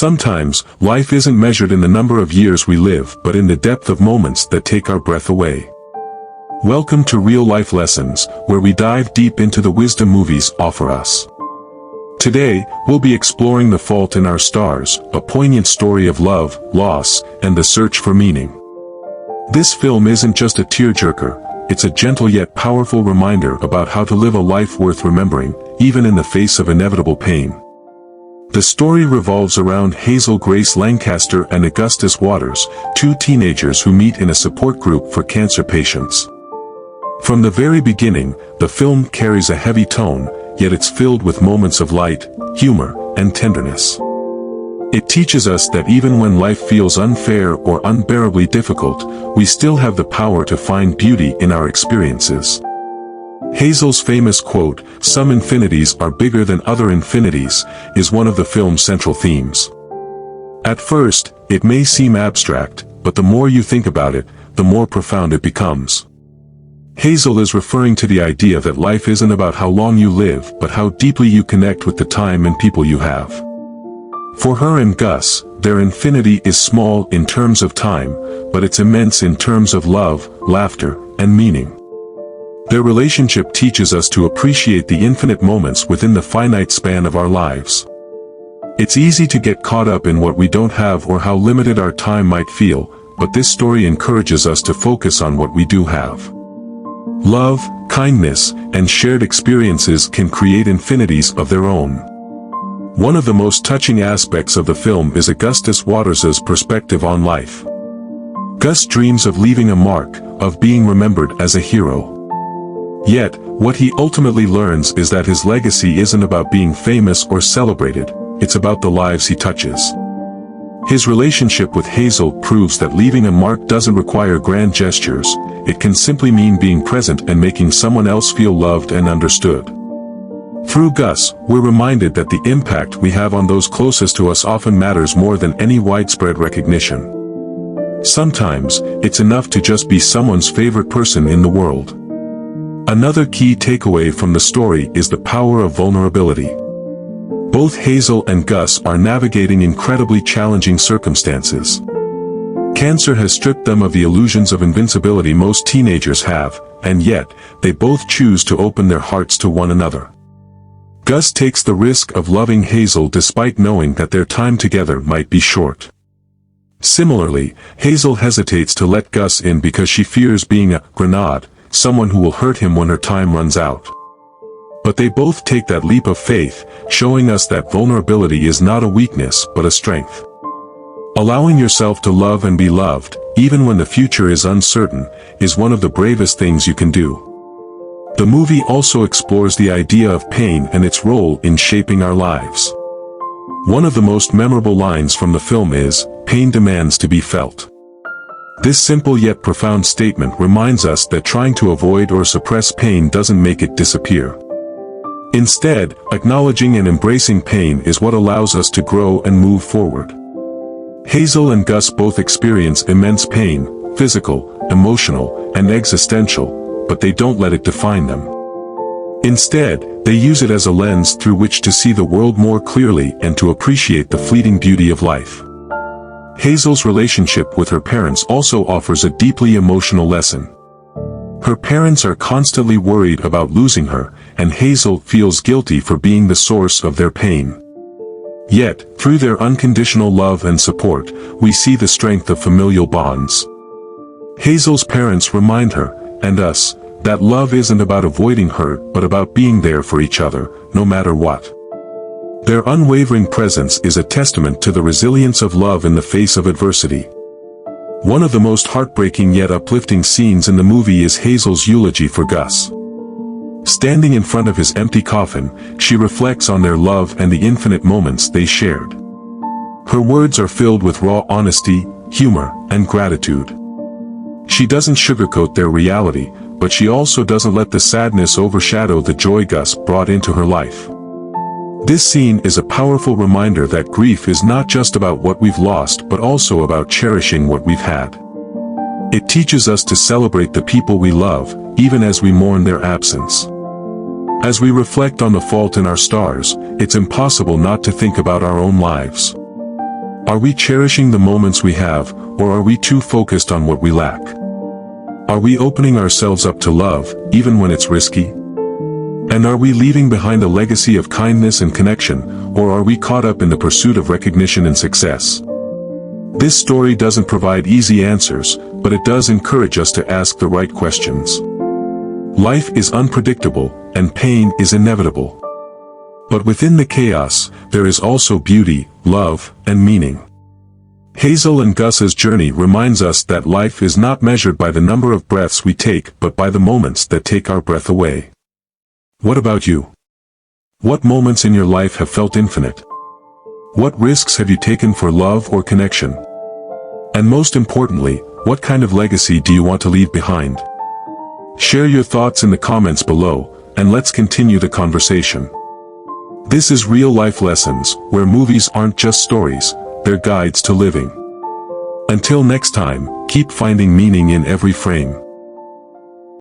Sometimes, life isn't measured in the number of years we live but in the depth of moments that take our breath away. Welcome to Real Life Lessons, where we dive deep into the wisdom movies offer us. Today, we'll be exploring The Fault in Our Stars, a poignant story of love, loss, and the search for meaning. This film isn't just a tearjerker, it's a gentle yet powerful reminder about how to live a life worth remembering, even in the face of inevitable pain. The story revolves around Hazel Grace Lancaster and Augustus Waters, two teenagers who meet in a support group for cancer patients. From the very beginning, the film carries a heavy tone, yet it's filled with moments of light, humor, and tenderness. It teaches us that even when life feels unfair or unbearably difficult, we still have the power to find beauty in our experiences. Hazel's famous quote, "Some infinities are bigger than other infinities," is one of the film's central themes. At first, it may seem abstract, but the more you think about it, the more profound it becomes. Hazel is referring to the idea that life isn't about how long you live but how deeply you connect with the time and people you have. For her and Gus, their infinity is small in terms of time, but it's immense in terms of love, laughter, and meaning. Their relationship teaches us to appreciate the infinite moments within the finite span of our lives. It's easy to get caught up in what we don't have or how limited our time might feel, but this story encourages us to focus on what we do have. Love, kindness, and shared experiences can create infinities of their own. One of the most touching aspects of the film is Augustus Waters' perspective on life. Gus dreams of leaving a mark, of being remembered as a hero. Yet, what he ultimately learns is that his legacy isn't about being famous or celebrated, it's about the lives he touches. His relationship with Hazel proves that leaving a mark doesn't require grand gestures, it can simply mean being present and making someone else feel loved and understood. Through Gus, we're reminded that the impact we have on those closest to us often matters more than any widespread recognition. Sometimes, it's enough to just be someone's favorite person in the world. Another key takeaway from the story is the power of vulnerability. Both Hazel and Gus are navigating incredibly challenging circumstances. Cancer has stripped them of the illusions of invincibility most teenagers have, and yet, they both choose to open their hearts to one another. Gus takes the risk of loving Hazel despite knowing that their time together might be short. Similarly, Hazel hesitates to let Gus in because she fears being a grenade, someone who will hurt him when her time runs out. But they both take that leap of faith, showing us that vulnerability is not a weakness but a strength. Allowing yourself to love and be loved, even when the future is uncertain, is one of the bravest things you can do. The movie also explores the idea of pain and its role in shaping our lives. One of the most memorable lines from the film is, "Pain demands to be felt." This simple yet profound statement reminds us that trying to avoid or suppress pain doesn't make it disappear. Instead, acknowledging and embracing pain is what allows us to grow and move forward. Hazel and Gus both experience immense pain, physical, emotional, and existential, but they don't let it define them. Instead, they use it as a lens through which to see the world more clearly and to appreciate the fleeting beauty of life. Hazel's relationship with her parents also offers a deeply emotional lesson. Her parents are constantly worried about losing her, and Hazel feels guilty for being the source of their pain. Yet, through their unconditional love and support, we see the strength of familial bonds. Hazel's parents remind her, and us, that love isn't about avoiding hurt but about being there for each other, no matter what. Their unwavering presence is a testament to the resilience of love in the face of adversity. One of the most heartbreaking yet uplifting scenes in the movie is Hazel's eulogy for Gus. Standing in front of his empty coffin, she reflects on their love and the infinite moments they shared. Her words are filled with raw honesty, humor, and gratitude. She doesn't sugarcoat their reality, but she also doesn't let the sadness overshadow the joy Gus brought into her life. This scene is a powerful reminder that grief is not just about what we've lost but also about cherishing what we've had. It teaches us to celebrate the people we love, even as we mourn their absence. As we reflect on the fault in our stars, it's impossible not to think about our own lives. Are we cherishing the moments we have, or are we too focused on what we lack? Are we opening ourselves up to love, even when it's risky? And are we leaving behind a legacy of kindness and connection, or are we caught up in the pursuit of recognition and success? This story doesn't provide easy answers, but it does encourage us to ask the right questions. Life is unpredictable, and pain is inevitable. But within the chaos, there is also beauty, love, and meaning. Hazel and Gus's journey reminds us that life is not measured by the number of breaths we take but by the moments that take our breath away. What about you? What moments in your life have felt infinite? What risks have you taken for love or connection? And most importantly, what kind of legacy do you want to leave behind? Share your thoughts in the comments below, and let's continue the conversation. This is Real Life Lessons, where movies aren't just stories, they're guides to living. Until next time, keep finding meaning in every frame.